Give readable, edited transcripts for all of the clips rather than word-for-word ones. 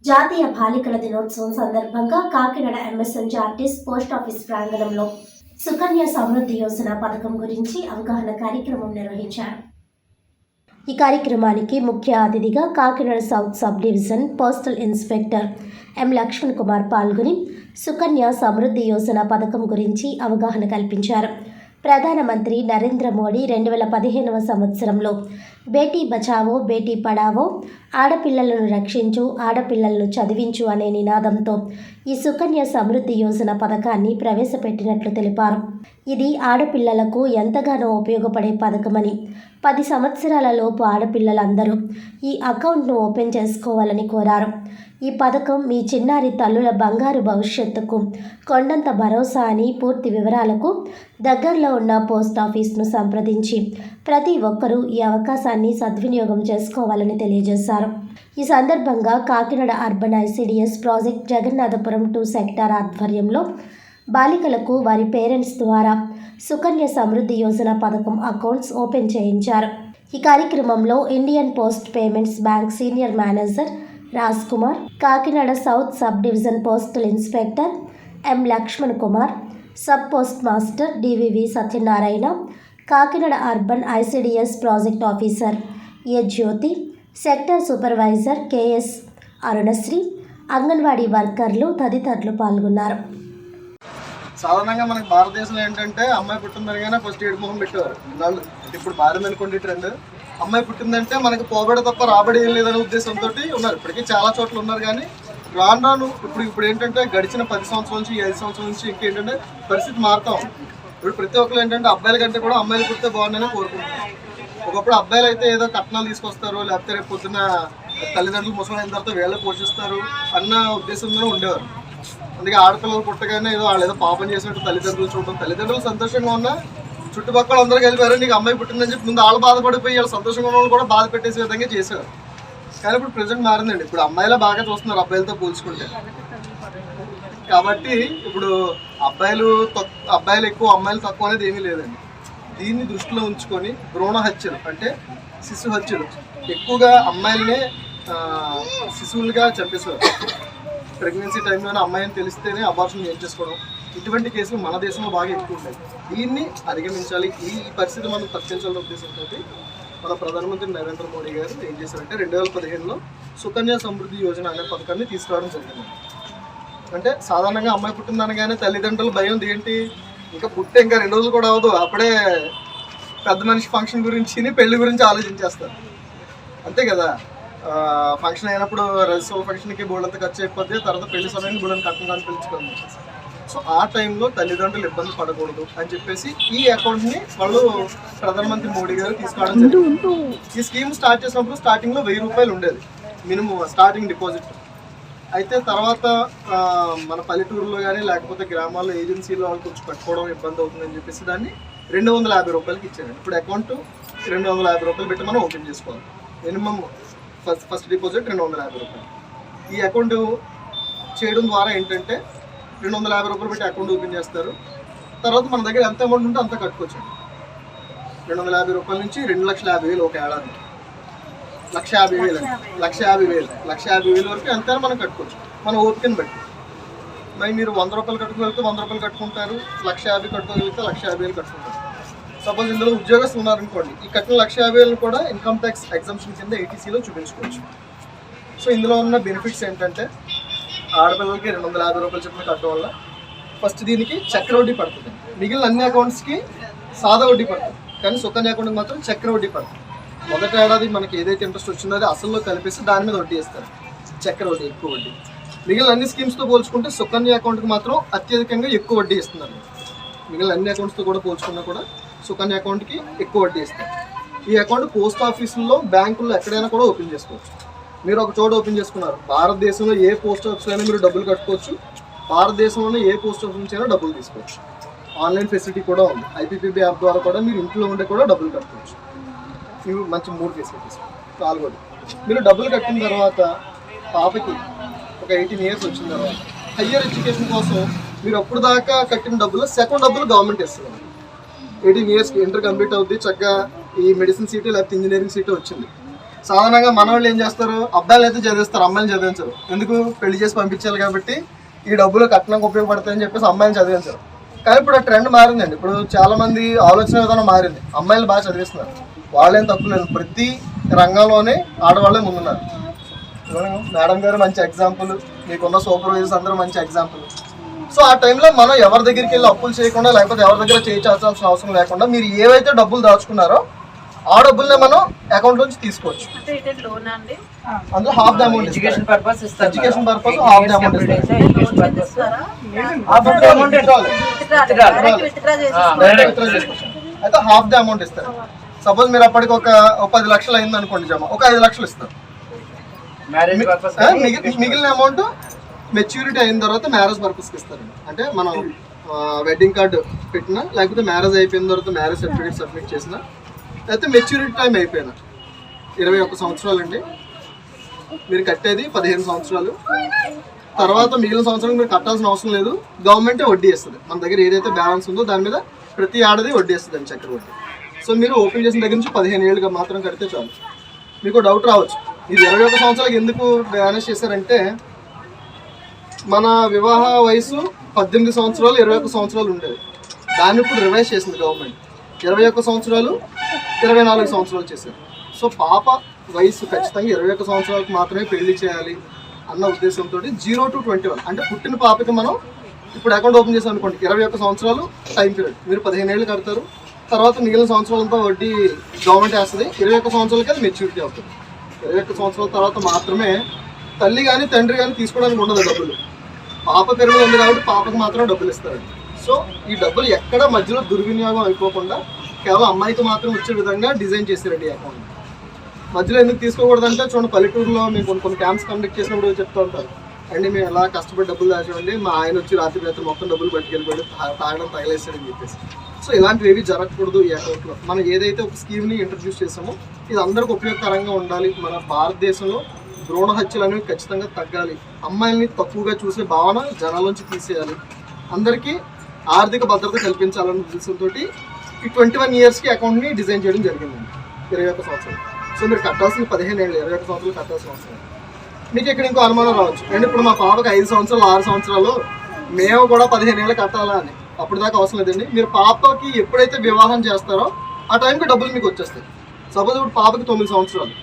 జాతీయ బాలికల దినోత్సవం సందర్భంగా కాకినాడ ఎంఎస్ఎన్జి పోస్ట్ ఆఫీస్ ప్రాంగణంలో సుకన్య సమృద్ధి యోజన పథకం గురించి అవగాహన కార్యక్రమం నిర్వహించారు. ఈ కార్యక్రమానికి ముఖ్య అతిథిగా Kakinada south sub division postal inspector M Lakshman Kumar పాల్గొని సుకన్య సమృద్ధి యోజన పథకం గురించి అవగాహన కల్పించారు. ప్రధానమంత్రి నరేంద్ర మోడీ 2015వ సంవత్సరంలో బేటీ బచావో బేటీ పడావో, ఆడపిల్లలను రక్షించు ఆడపిల్లలను చదివించు అనే నినాదంతో ఈ సుకన్య సమృద్ధి యోజన పథకాన్ని ప్రవేశపెట్టినట్లు తెలిపారు. ఇది ఆడపిల్లలకు ఎంతగానో ఉపయోగపడే పథకమని, 10 సంవత్సరాల లోపు ఆడపిల్లలందరూ ఈ అకౌంట్ను ఓపెన్ చేసుకోవాలని కోరారు. ఈ పథకం మీ చిన్నారి తల్లుల బంగారు భవిష్యత్తుకు కొండంత భరోసా అని, పూర్తి వివరాలకు దగ్గరలో ఉన్న పోస్ట్ ఆఫీస్ను సంప్రదించి ప్రతి ఒక్కరూ ఈ అవకాశాన్ని సద్వినియోగం చేసుకోవాలని తెలియజేశారు. ఈ సందర్భంగా Kakinada urban ICDS project Jagannathapuram 2 sector ఆధ్వర్యంలో బాలికలకు వారి పేరెంట్స్ ద్వారా సుకన్య సమృద్ధి యోజన పథకం అకౌంట్స్ ఓపెన్ చేయించారు. ఈ కార్యక్రమంలో Indian post payments bank senior manager Raj Kumar, Kakinada south sub division postal inspector M Lakshman Kumar, sub post master DVV Satyanarayana, Kakinada urban ICDS project officer A Jyothi, sector supervisor KS Arunasri, anganwadi వర్కర్లు తదితరులు పాల్గొన్నారు. సాధారణంగా మనకి భారతదేశంలో ఏంటంటే అమ్మాయి పుట్టిందనగానే ఫస్ట్ ఏడు మొహం పెట్టేవారు. ఇప్పుడు మారిందనుకోండి ట్రెండ్. అమ్మాయి పుట్టిందంటే మనకి పోబడి తప్ప రాబడి ఏం లేదనే ఉద్దేశంతో ఉన్నారు. ఇప్పటికీ చాలా చోట్ల ఉన్నారు. కానీ రాను ఇప్పుడు ఏంటంటే గడిచిన 10 సంవత్సరాల నుంచి 5 సంవత్సరాల నుంచి ఇంకేంటంటే పరిస్థితి మారుతాం. ఇప్పుడు ప్రతి ఒక్కరు ఏంటంటే అబ్బాయిల కంటే కూడా అమ్మాయిలు పుడితే బాగుందని కోరుకుంటున్నారు. ఒకప్పుడు అబ్బాయిలు అయితే ఏదో కట్నాలు తీసుకొస్తారు, లేకపోతే రేపు పొద్దున్న తల్లిదండ్రులు ముసలైన తర్వాత వేళ్ళ పోషిస్తారు అన్న ఉద్దేశంలో ఉండేవారు. అందుకే ఆడపిల్లలు పుట్టగానే ఏదో పాపం చేసినట్టు తల్లిదండ్రులు చూడడం, తల్లిదండ్రులు సంతోషంగా ఉన్నా చుట్టుపక్కల అందరూ కలిపారు నీకు అమ్మాయి పుట్టిందని చెప్పి ముందు వాళ్ళు బాధపడిపోయి వాళ్ళు సంతోషంగా ఉన్న వాళ్ళు కూడా బాధ పెట్టేసే విధంగా చేసేవారు. కానీ ఇప్పుడు ప్రజెంట్ మారిందండి. ఇప్పుడు అమ్మాయిలా బాగా చూస్తున్నారు అబ్బాయిలతో పోల్చుకుంటే. కాబట్టి ఇప్పుడు అబ్బాయిలు ఎక్కువ అమ్మాయిలు తక్కువ అనేది ఏమీ లేదండి. దీన్ని దృష్టిలో ఉంచుకొని భ్రూణ హత్యలు అంటే శిశు హత్యలు ఎక్కువగా అమ్మాయిలనే శిశువులుగా చంపేసేవారు. ప్రెగ్నెన్సీ టైంలోనే అమ్మాయిని తెలిస్తేనే అబార్షన్ చేయించేసుకోవడం, ఇటువంటి కేసులు మన దేశంలో బాగా ఎక్కువ ఉంటాయి. దీన్ని అధిగమించాలి, ఈ పరిస్థితి మనం తప్పించాలనే ఉద్దేశంతో మన ప్రధానమంత్రి నరేంద్ర మోడీ గారు ఏం చేశారంటే 2015లో సుకన్య సమృద్ధి యోజన అనే పథకాన్ని తీసుకురావడం జరిగింది. అంటే సాధారణంగా అమ్మాయి పుట్టిందనగానే తల్లిదండ్రుల భయం ఏంటి, ఇంకా పుట్టే ఇంకా 2 రోజులు కూడా అవ్వదు అప్పుడే పెద్ద మనిషి ఫంక్షన్ గురించి పెళ్లి గురించి ఆలోచించేస్తారు. అంతే కదా, ఫంక్షన్ అయినప్పుడు రజిస్టర్ ఫంక్షన్కి బోర్డంతా ఖర్చు అయిపోతే, తర్వాత పెళ్లి సమయానికి బోర్డని కట్టడానికి పిలుచుకోవాలి. సో ఆ టైంలో తల్లిదండ్రులు ఇబ్బంది పడకూడదు అని చెప్పేసి ఈ అకౌంట్ని వాళ్ళు ప్రధానమంత్రి మోడీ గారు తీసుకోవడం జరిగింది. ఈ స్కీమ్ స్టార్ట్ చేసినప్పుడు స్టార్టింగ్లో 1000 రూపాయలు ఉండేది మినిమం స్టార్టింగ్ డిపాజిట్. అయితే తర్వాత మన పల్లెటూరులో కానీ లేకపోతే గ్రామాల్లో ఏజెన్సీలో వాళ్ళు కొంచెం కట్టుకోవడం ఇబ్బంది అవుతుందని చెప్పేసి దాన్ని 250 రూపాయలకి ఇచ్చారు. ఇప్పుడు అకౌంట్ 250 రూపాయలు పెట్టి మనం ఓపెన్ చేసుకోవాలి. మినిమం ఫస్ట్ డిపాజిట్ 250 రూపాయలు. ఈ అకౌంట్ చేయడం ద్వారా ఏంటంటే 250 రూపాయలు పెట్టి అకౌంట్ ఓపెన్ చేస్తారు. తర్వాత మన దగ్గర ఎంత అమౌంట్ ఉంటే అంత కట్టుకోవచ్చు. 250 రూపాయల నుంచి 2,50,000 ఒక ఏడాదికి 1,50,000 1,50,000 వరకు ఎంత మనం కట్టుకోవచ్చు మన ఓపికని బట్టి. మరి మీరు 100 రూపాయలు కట్టుకోగలిగితే 100 రూపాయలు కట్టుకుంటారు, 1,50,000 కట్టుకోగలిగితే 1,50,000 కట్టుకుంటారు. సపోజ్ ఇందులో ఉద్యోగస్తులు ఉన్నారనుకోండి, ఈ కట్టిన 1,50,000 కూడా ఇన్కమ్ ట్యాక్స్ ఎగ్జంప్షన్ కింద ATCలో చూపించుకోవచ్చు. సో ఇందులో ఉన్న బెనిఫిట్స్ ఏంటంటే ఆడపిల్లలకి 250 రూపాయలు చెప్పిన కట్టడం వల్ల ఫస్ట్ దీనికి చక్ర వడ్డీ పడుతుంది. మిగిలిన అన్ని అకౌంట్స్కి సాదా వడ్డీ పడుతుంది, కానీ సుకన్య అకౌంట్కి మాత్రం చక్ర వడ్డీ పడుతుంది. మొదటి ఏడాది మనకి ఏదైతే ఇంట్రెస్ట్ వచ్చిందో అది అసల్లో కలిపేసి దాని మీద వడ్డీ ఇస్తారు, చక్ర వడ్డీ ఎక్కువ వడ్డీ. మిగిలిన అన్ని స్కీమ్స్తో పోల్చుకుంటే సుకన్య అకౌంట్కి మాత్రం అత్యధికంగా ఎక్కువ వడ్డీ ఇస్తున్నారు. మిగిలిన అన్ని అకౌంట్స్తో కూడా పోల్చుకున్నా కూడా సుకన్య అకౌంట్కి ఎక్కువ వడ్డీ ఇస్తారు. ఈ అకౌంట్ పోస్ట్ ఆఫీసుల్లో బ్యాంకుల్లో ఎక్కడైనా కూడా ఓపెన్ చేసుకోవచ్చు. మీరు ఒక చోట ఓపెన్ చేసుకున్నారు, భారతదేశంలో ఏ పోస్ట్ ఆఫీస్ అయినా మీరు డబ్బులు కట్టుకోవచ్చు, భారతదేశంలోనే ఏ పోస్ట్ ఆఫీస్ నుంచి అయినా డబ్బులు తీసుకోవచ్చు. ఆన్లైన్ ఫెసిలిటీ కూడా ఉంది. IPPB యాప్ ద్వారా కూడా మీరు ఇంట్లో ఉండే కూడా డబ్బులు కట్టుకోవచ్చు. ఇవి మంచి 3 ఫెసిలిటీస్. 4వది, మీరు డబ్బులు కట్టిన తర్వాత పాపకి ఒక 18 ఇయర్స్ వచ్చిన తర్వాత హయ్యర్ ఎడ్యుకేషన్ కోసం మీరు అప్పుడు దాకా కట్టిన డబ్బులు సెకండ్ డబ్బులు గవర్నమెంట్ ఇస్తుంది. 18 ఇయర్స్కి ఇంటర్ కంప్లీట్ అవుద్ది, చక్కగా ఈ మెడిసిన్ సీటు లేకపోతే ఇంజనీరింగ్ సీటు వచ్చింది. సాధారణంగా మన వాళ్ళు ఏం చేస్తారు, అబ్బాయిలు అయితే చదివిస్తారు, అమ్మాయిలు చదివించరు. ఎందుకు, పెళ్లి చేసి పంపించాలి కాబట్టి ఈ డబ్బులు కట్నంకి ఉపయోగపడతాయని చెప్పేసి అమ్మాయిలు చదివించరు. కానీ ఇప్పుడు ఆ ట్రెండ్ మారిందండి. ఇప్పుడు చాలా మంది ఆలోచన విధానం మారింది. అమ్మాయిలు బాగా చదివిస్తున్నారు, వాళ్ళేం తక్కువ లేదు. ప్రతి రంగంలోనే ఆడవాళ్ళే ముందున్నారు. మేడం గారు మంచి ఎగ్జాంపుల్, మీకున్న సూపర్వైజర్స్ అందరూ మంచి ఎగ్జాంపుల్. సో ఆ టైంలో మనం ఎవరి దగ్గరికి వెళ్ళి అప్పులు చేయకుండా, లేకపోతే ఎవరి దగ్గర చేయించాల్సిన అవసరం లేకుండా మీరు ఏవైతే డబ్బులు దాచుకున్నారో ఆ డబ్బుల్నే మనం అకౌంట్ నుంచి తీసుకోవచ్చు. అందులో half the amount education purpose half the amount అయితే హాఫ్ ద అమౌంట్ ఇస్తారు. సపోజ్ మీరు అప్పటికి ఒక 10 లక్షలు అయింది అనుకోండి జమ, ఒక 5 లక్షలు ఇస్తారు. మిగిలిన అమౌంట్ మెచ్యూరిటీ అయిన తర్వాత మ్యారేజ్ పర్పస్కి ఇస్తారు. అంటే మనం వెడ్డింగ్ కార్డు పెట్టినా, లేకపోతే మ్యారేజ్ అయిపోయిన తర్వాత మ్యారేజ్ సర్టిఫికేట్ సబ్మిట్ చేసినా, లేకపోతే మెచ్యూరిటీ టైం అయిపోయినా 21 సంవత్సరాలు అండి. మీరు కట్టేది 15 సంవత్సరాలు. తర్వాత మిగిలిన సంవత్సరం మీరు కట్టాల్సిన అవసరం లేదు, గవర్నమెంటే వడ్డీ ఇస్తుంది. మన దగ్గర ఏదైతే బ్యాలెన్స్ ఉందో దాని మీద ప్రతి ఏడాది వడ్డీ ఇస్తుంది అండి, చక్కెర వడ్డీ. సో మీరు ఓపెన్ చేసిన దగ్గర నుంచి 15 ఏళ్ళుగా మాత్రం కడితే చాలు. మీకు డౌట్ రావచ్చు, ఇది 21 సంవత్సరాలకు ఎందుకు మేనేజ్ చేశారంటే, మన వివాహ వయసు 18 సంవత్సరాలు 21 సంవత్సరాలు ఉండేది. దాన్ని ఇప్పుడు రివైజ్ చేసింది గవర్నమెంట్. 21 సంవత్సరాలు 24 సంవత్సరాలు చేశారు. సో పాప వయసు ఖచ్చితంగా 21 సంవత్సరాలకు మాత్రమే పెళ్లి చేయాలి అన్న ఉద్దేశంతో 0 to 21 అంటే పుట్టిన పాపకి మనం ఇప్పుడు అకౌంట్ ఓపెన్ చేసాం అనుకోండి, 21 సంవత్సరాలు టైం పీరియడ్. మీరు 15 ఏళ్ళు కడతారు, తర్వాత మిగిలిన సంవత్సరాలతో వడ్డీ గవర్నమెంట్ వేస్తుంది. 21 సంవత్సరాలకి అది మెచ్యూరిటీ అవుతుంది. 21 సంవత్సరాల తర్వాత మాత్రమే తల్లి కానీ తండ్రి కానీ తీసుకోవడానికి ఉండదు డబ్బులు. పాప పేరు మీద ఉంది కాబట్టి పాపకు మాత్రం డబ్బులు ఇస్తారండి. సో ఈ డబ్బులు ఎక్కడ మధ్యలో దుర్వినియోగం అయిపోకుండా కేవలం అమ్మాయికి మాత్రం వచ్చే విధంగా డిజైన్ చేశారండి ఈ అకౌంట్. మధ్యలో ఎందుకు తీసుకోకూడదంటే, చూడండి పల్లెటూరులో మేము కొన్ని క్యాంప్స్ కండక్ట్ చేసినప్పుడు చెప్తూ ఉంటారు, అండి మేము ఎలా కష్టపడి డబ్బులు దాచామండి, మా ఆయన వచ్చి రాత్రి రాత్రి మొత్తం డబ్బులు పట్టుకెళ్ళిపోయాడు, తాగడం తగలేసాడని చెప్పేసి. సో ఇలాంటివి ఏవి జరగకూడదు ఈ అకౌంట్లో. మనం ఏదైతే ఒక స్కీమ్ని ఇంట్రడ్యూస్ చేసామో ఇది అందరికి ఉపయోగకరంగా ఉండాలి. మన భారతదేశంలో భ్రూణ హత్యలు అనేవి ఖచ్చితంగా తగ్గాలి. అమ్మాయిల్ని తక్కువగా చూసే భావన జనాల్లోంచి తీసేయాలి. అందరికీ ఆర్థిక భద్రత కల్పించాలన్న ఉద్దేశంతో ఈ 21 ఇయర్స్కి అకౌంట్ని డిజైన్ చేయడం జరిగిందండి. 21 సంవత్సరాలు. సో మీరు కట్టాల్సిన 15 ఏళ్ళు, 21 సంవత్సరాలు కట్టాల్సిన అవసరం. మీకు ఇక్కడ ఇంకో అనుమానం రావచ్చు, అండ్ ఇప్పుడు మా పాపకు 5 సంవత్సరాలు 6 సంవత్సరాలు మేము కూడా 15 ఏళ్ళు కట్టాలా అని. అప్పుడు దాకా అవసరం లేదండి. మీరు పాపకి ఎప్పుడైతే వివాహం చేస్తారో ఆ టైంకి డబ్బులు మీకు వచ్చేస్తాయి. సపోజ్ ఇప్పుడు పాపకి 9 సంవత్సరాలు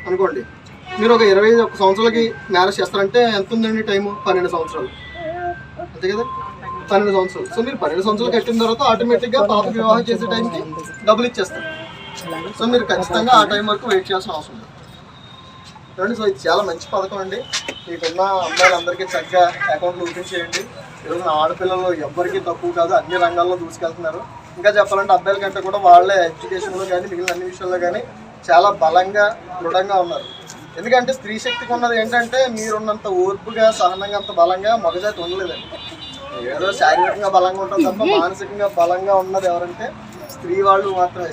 అనుకోండి, మీరు ఒక 21 సంవత్సరాలకి మ్యారేజ్ చేస్తారంటే ఎంత ఉందండి టైము? 12 సంవత్సరాలు, అంతే కదా, 12 సంవత్సరాలు. సో మీరు 12 సంవత్సరాలు కట్టిన తర్వాత ఆటోమేటిక్గా పాపకి వివాహం చేసే టైంకి డబ్బులు ఇచ్చేస్తారు. సో మీరు ఖచ్చితంగా ఆ టైం వరకు వెయిట్ చేయాల్సిన అవసరం లేదు. చూడండి, సో ఇది చాలా మంచి పథకం అండి. మీకున్న అమ్మాయిలందరికీ చక్కగా అకౌంట్లు ఓపెన్ చేయండి. ఈరోజు ఆడపిల్లలు ఎవ్వరికీ తక్కువ కాదు, అన్ని రంగాల్లో దూసుకెళ్తున్నారు. ఇంకా చెప్పాలంటే అబ్బాయిల కంటే కూడా వాళ్ళే ఎడ్యుకేషన్లో కానీ మిగిలిన అన్ని విషయాల్లో కానీ చాలా బలంగా దృఢంగా ఉన్నారు. ఎందుకంటే స్త్రీ శక్తికి ఉన్నది ఏంటంటే, మీరున్నంత ఓర్పుగా సహనంగా అంత బలంగా మగజాతి ఉండలేదండి. ఏదో శారీరకంగా బలంగా ఉంటుంది తప్ప మానసికంగా బలంగా ఉన్నది ఎవరంటే స్త్రీ వాళ్ళు మాత్రమే.